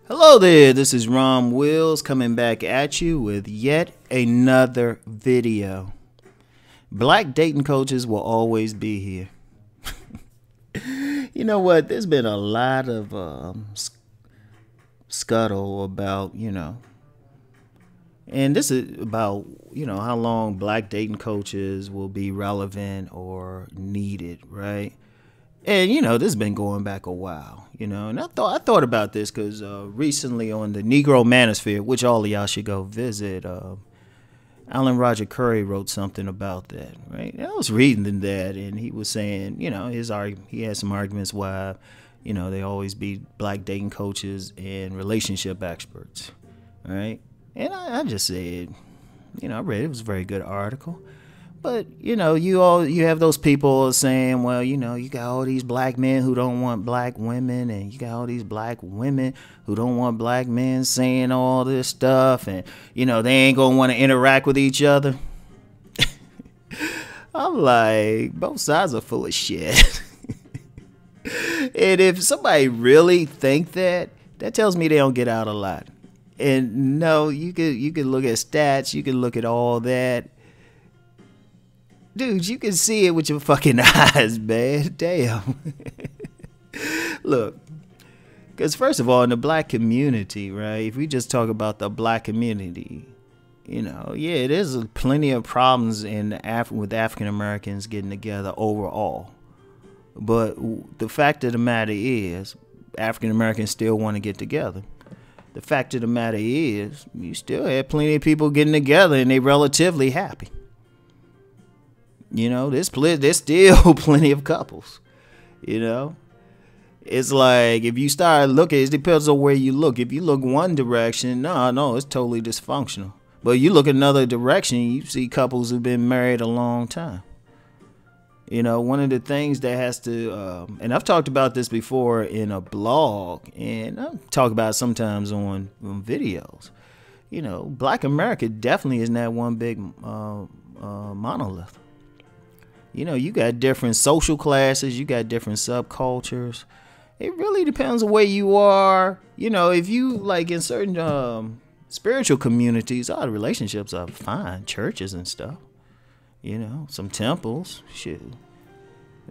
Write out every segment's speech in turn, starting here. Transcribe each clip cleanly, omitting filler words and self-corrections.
Hello there, this is Rom Wills coming back at you with yet another video. Black dating coaches will always be here. You know what? There's been a lot of scuttle about, and this is about, how long black dating coaches will be relevant or needed, right? And, this has been going back a while, and I thought about this because recently on the Negro Manosphere, which all of y'all should go visit, Alan Roger Curry wrote something about that, right? And I was reading that, and he was saying, he had some arguments why, they always be black dating coaches and relationship experts, right? And I just said, I read it was a very good article. But, you have those people saying, well, you got all these black men who don't want black women, and you got all these black women who don't want black men saying all this stuff, and, they ain't going to want to interact with each other. I'm like, both sides are full of shit. And if somebody really think that tells me they don't get out a lot. And no, you could look at stats, you can look at all that. Dude, you can see it with your fucking eyes, man. Damn. Look, because first of all, in the black community, right, if we just talk about the black community, there's plenty of problems with African Americans getting together overall. But the fact of the matter is, African Americans still want to get together. The fact of the matter is, you still have plenty of people getting together and they relatively happy. There's still plenty of couples, It's like, if you start looking, it depends on where you look. If you look one direction, no, it's totally dysfunctional. But you look another direction, you see couples who've been married a long time. One of the things that has to, and I've talked about this before in a blog, and I talk about it sometimes on videos. Black America definitely isn't that one big monolith. You got different social classes, you got different subcultures. It really depends on where you are. If you like in certain spiritual communities, the relationships are fine, churches and stuff. Some temples, shit.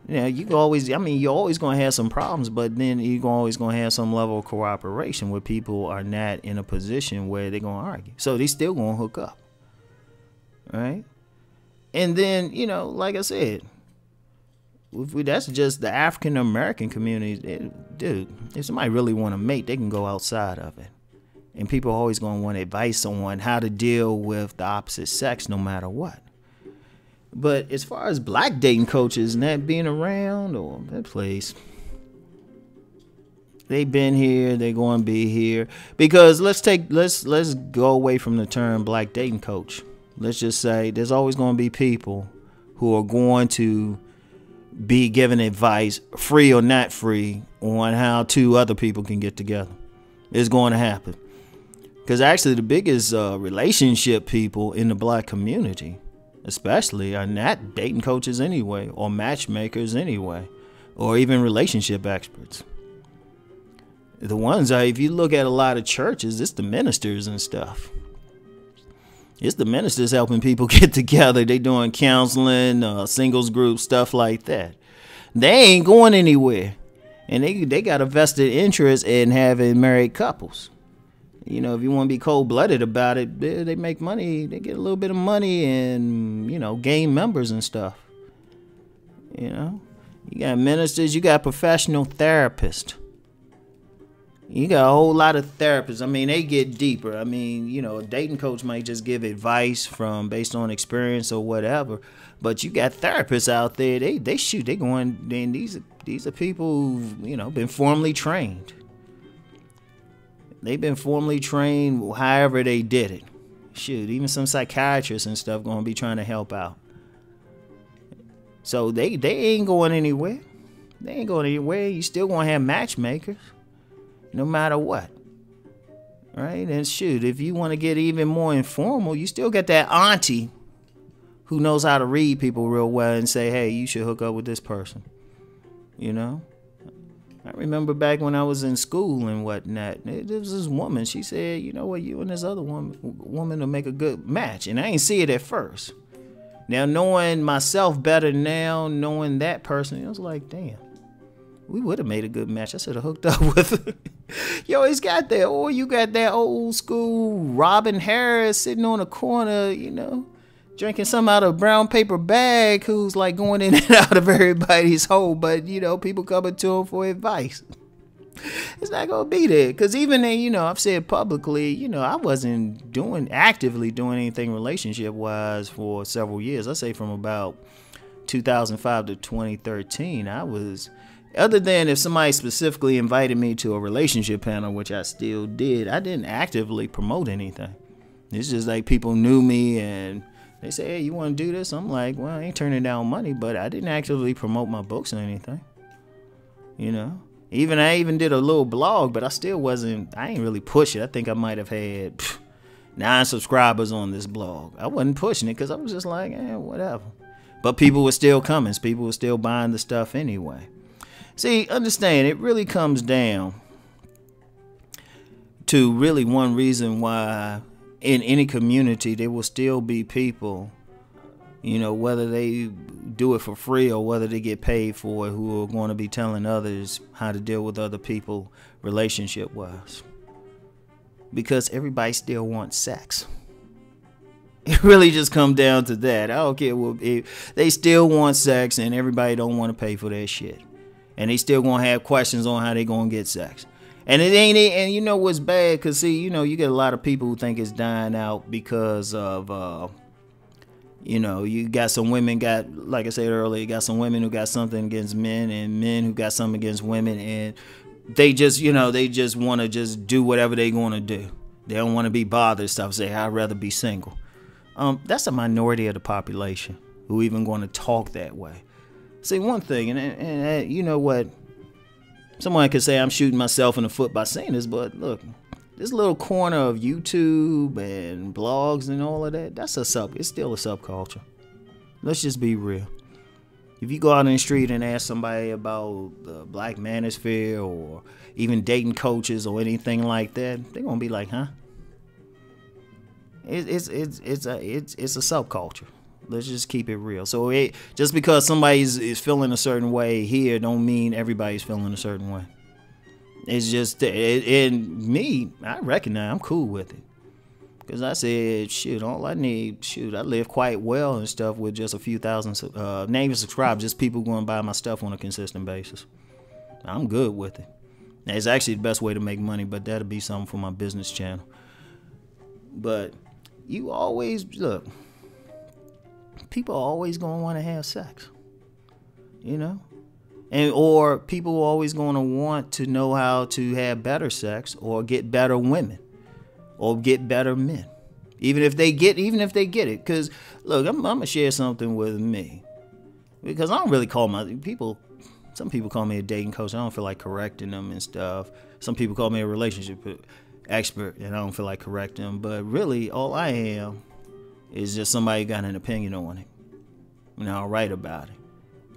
You're always going to have some problems, but then you're always going to have some level of cooperation where people are not in a position where they're going to argue. So they still going to hook up, right? And then, like I said, that's just the African American community. Dude, if somebody really want to mate, they can go outside of it. And people are always going to want advice on how to deal with the opposite sex no matter what. But as far as black dating coaches not being around or that place, they've been here, they're going to be here. Because let's go away from the term black dating coach. Let's just say there's always going to be people who are going to be giving advice, free or not free, on how two other people can get together. It's going to happen. Because actually the biggest relationship people in the black community, especially, are not dating coaches anyway, or matchmakers anyway, or even relationship experts. The ones are, if you look at a lot of churches, it's the ministers and stuff. It's the ministers helping people get together. They doing counseling, singles groups, stuff like that. They ain't going anywhere. And they got a vested interest in having married couples. If you want to be cold-blooded about it, they make money. They get a little bit of money and, gain members and stuff. You got ministers. You got professional therapists. You got a whole lot of therapists. They get deeper. A dating coach might just give advice based on experience or whatever. But you got therapists out there. They shoot. They going. Then these are people who've been formally trained. They've been formally trained. However they did it. Shoot, even some psychiatrists and stuff going to be trying to help out. So they ain't going anywhere. They ain't going anywhere. You still going to have matchmakers. No matter what, right? And shoot, if you want to get even more informal, you still get that auntie who knows how to read people real well and say, hey, you should hook up with this person, I remember back when I was in school and whatnot, there was this woman. She said, you know what, you and this other woman will make a good match. And I ain't see it at first. Now, knowing myself better now, knowing that person, I was like, damn, we would have made a good match. I should have hooked up with her. Yo, he's got that, or you got that old school Robin Harris sitting on a corner, you know, drinking something out of a brown paper bag, who's like going in and out of everybody's hole, but you know, people coming to him for advice. It's not gonna be there, because even then, you know, I've said publicly, you know, I wasn't actively doing anything relationship wise for several years. I say from about 2005 to 2013, I was, other than if somebody specifically invited me to a relationship panel, which I still did, I didn't actively promote anything. It's just like people knew me and they say, hey, you want to do this? I'm like, well, I ain't turning down money, but I didn't actively promote my books or anything. You know, I even did a little blog, but I ain't really push it. I think I might have had 9 subscribers on this blog. I wasn't pushing it because I was just like, whatever. But people were still coming. People were still buying the stuff anyway. See, understand, it really comes down to really one reason why in any community there will still be people, you know, whether they do it for free or whether they get paid for it, who are going to be telling others how to deal with other people relationship wise, because everybody still wants sex. It really just comes down to that. I don't care what, they still want sex, and everybody don't want to pay for that shit, and they still gonna have questions on how they gonna get sex. And it ain't it. And you know what's bad? Because, see, you know, you get a lot of people who think it's dying out because of, you know, you got some women like I said earlier, you got some women who got something against men and men who got something against women. And they just, you know, they just want to just do whatever they going to do. They don't want to be bothered. Stuff. Say, I'd rather be single. That's a minority of the population who even going to talk that way. See, one thing, and you know what? Someone could say I'm shooting myself in the foot by saying this, but look, this little corner of YouTube and blogs and all of that, it's still a subculture. Let's just be real. If you go out in the street and ask somebody about the Black Manosphere or even dating coaches or anything like that, they're gonna be like, huh? It's a subculture. Let's just keep it real. So just because somebody is feeling a certain way here, don't mean everybody's feeling a certain way. It's just, and me, I recognize I'm cool with it. Because I said, shit, all I need, I live quite well and stuff with just a few thousand, not even subscribers, just people going to buy my stuff on a consistent basis. I'm good with it. It's actually the best way to make money, but that'll be something for my business channel. But you always, look, people are always going to want to have sex, you know, or people are always going to want to know how to have better sex or get better women or get better men, even if they get it. Because look, I'm gonna share something with me, because I don't really call some people call me a dating coach. I don't feel like correcting them and stuff. Some people call me a relationship expert, and I don't feel like correcting them. But really, all I am is just somebody who got an opinion on it. You know, I'll write about it.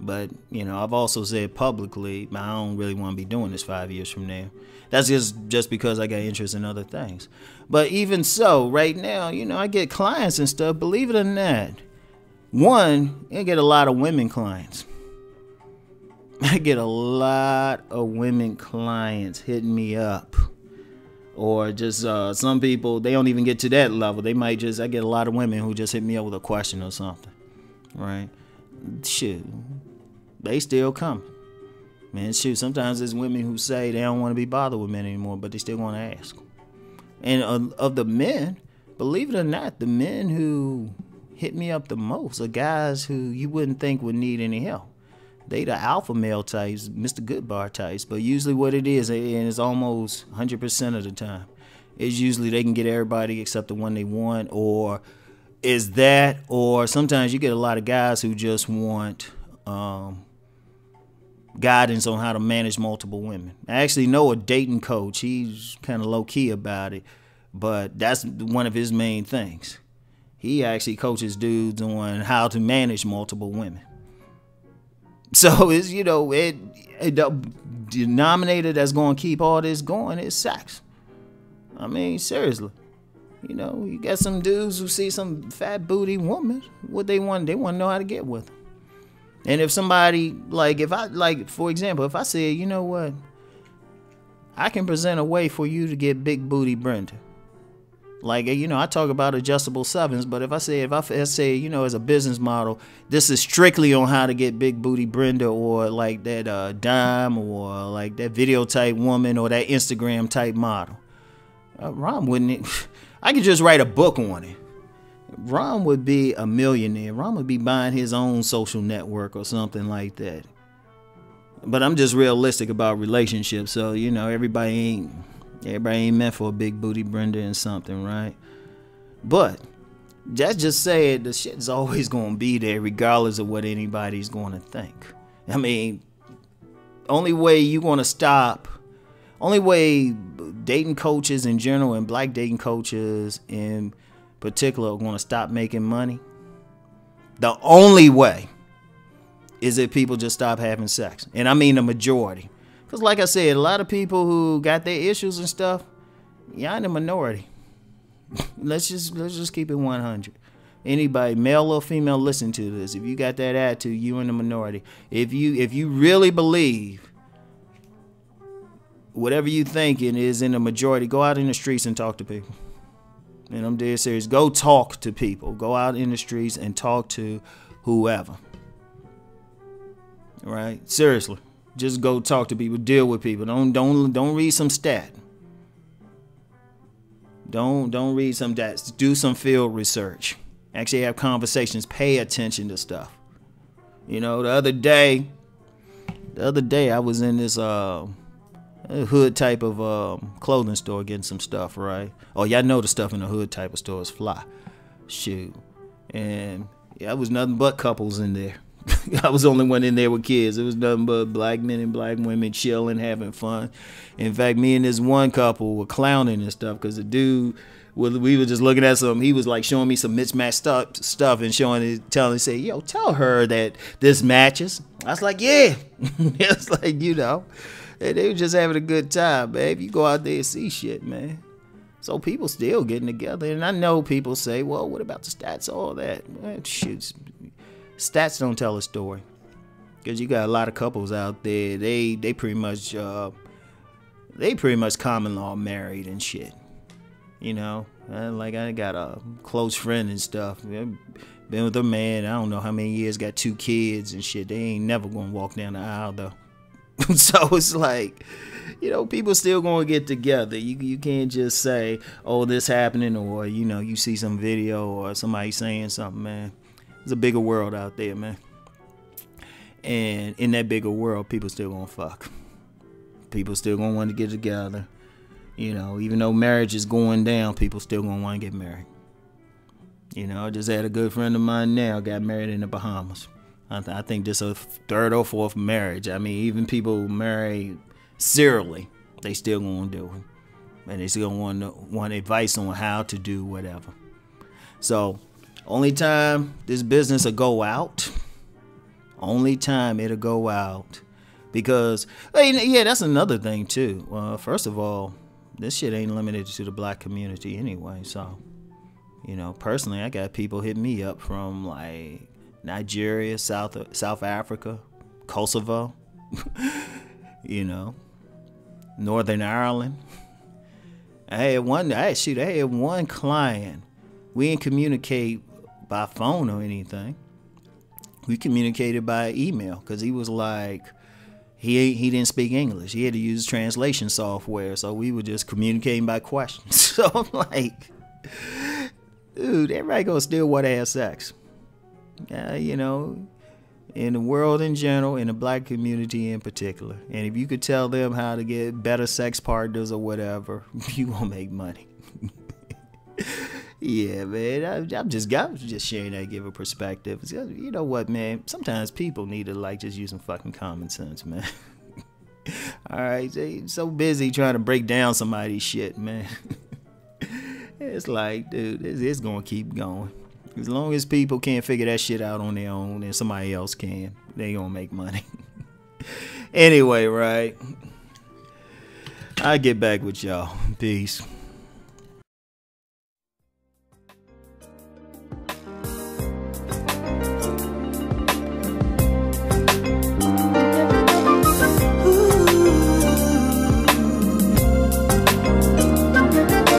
But, you know, I've also said publicly, I don't really want to be doing this 5 years from now. That's just because I got interest in other things. But even so, right now, you know, I get clients and stuff. Believe it or not, I get a lot of women clients. I get a lot of women clients hitting me up. Or just some people, they don't even get to that level. They might I get a lot of women who just hit me up with a question or something. Right? Shoot. They still come. Man, shoot. Sometimes there's women who say they don't want to be bothered with men anymore, but they still want to ask. And of the men, believe it or not, the men who hit me up the most are guys who you wouldn't think would need any help. They the alpha male types, Mr. Goodbar types, but usually what it is, and it's almost 100% of the time, is usually they can get everybody except the one they want, or is that, or sometimes you get a lot of guys who just want guidance on how to manage multiple women. I actually know a dating coach. He's kind of low-key about it, but that's one of his main things. He actually coaches dudes on how to manage multiple women. So it's, the denominator that's going to keep all this going is sex. I mean, seriously. You got some dudes who see some fat booty woman, what they want to know how to get with her. And if somebody, for example, if I said, you know what, I can present a way for you to get big booty Brenda. I talk about adjustable sevens, but if I say, as a business model, this is strictly on how to get big booty Brenda, or like that dime, or like that video type woman, or that Instagram type model. Rom wouldn't. I could just write a book on it. Rom would be a millionaire. Rom would be buying his own social network or something like that. But I'm just realistic about relationships, so everybody ain't meant for a big booty Brenda and something, right? But that's just saying the shit's always gonna be there, regardless of what anybody's gonna think. I mean, only way dating coaches in general, and black dating coaches in particular, are going to stop making money, the only way is if people just stop having sex. And I mean the majority. Because like I said, a lot of people who got their issues and stuff, y'all in the minority. let's just keep it 100. Anybody, male or female, listen to this. If you got that attitude, you in the minority. If you really believe whatever you thinking is in the majority, go out in the streets and talk to people. And I'm dead serious. Go talk to people. Go out in the streets and talk to whoever. Right? Seriously. Just go talk to people. Deal with people. Don't read some stat. Don't read some stats. Do some field research. Actually have conversations. Pay attention to stuff. The other day I was in this hood type of clothing store getting some stuff, right? Oh, y'all know the stuff in the hood type of store is fly. Shoot. And yeah, it was nothing but couples in there. I was the only one in there with kids. It was nothing but black men and black women chilling, having fun. In fact, me and this one couple were clowning and stuff, because the dude, we were just looking at something. He was like showing me some mismatched stuff and say, yo, tell her that this matches. I was like, yeah. It's like, and they were just having a good time, man. You go out there and see shit, man. So people still getting together. And I know people say, well, what about the stats, all that? Well, shoot, stats don't tell a story. Because you got a lot of couples out there, they pretty much common law married and shit. Like I got a close friend and stuff. Been with a man, I don't know how many years, got 2 kids and shit. They ain't never gonna walk down the aisle though. So it's like, people still gonna get together. You can't just say, oh, this happening, or you see some video or somebody saying something, man. There's a bigger world out there, man. And in that bigger world, people still gonna fuck. People still gonna want to get together. Even though marriage is going down, people still gonna want to get married. I just had a good friend of mine now got married in the Bahamas. I think this is a 3rd or 4th marriage. I mean, even people who marry serially, they still gonna do it, and they still want advice on how to do whatever. So, only time this business will go out. Only time it'll go out, because yeah, that's another thing too. First of all, this shit ain't limited to the black community anyway. So, personally, I got people hit me up from like Nigeria, South Africa, Kosovo, Northern Ireland. I had one client. We didn't communicate by phone or anything. We communicated by email, because he was like, he didn't speak English. He had to use translation software, so we were just communicating by questions. So I'm like, dude, everybody gonna still want to have sex. In the world in general, in the black community in particular. And if you could tell them how to get better sex partners or whatever, you gonna make money. Yeah, man, I'm just sharing that, give a perspective. You know what, man? Sometimes people need to just use some fucking common sense, man. All right, they so busy trying to break down somebody's shit, man. It's like, dude, it's gonna keep going. As long as people can't figure that shit out on their own and somebody else can, they gonna make money. Anyway, right? I get back with y'all. Peace.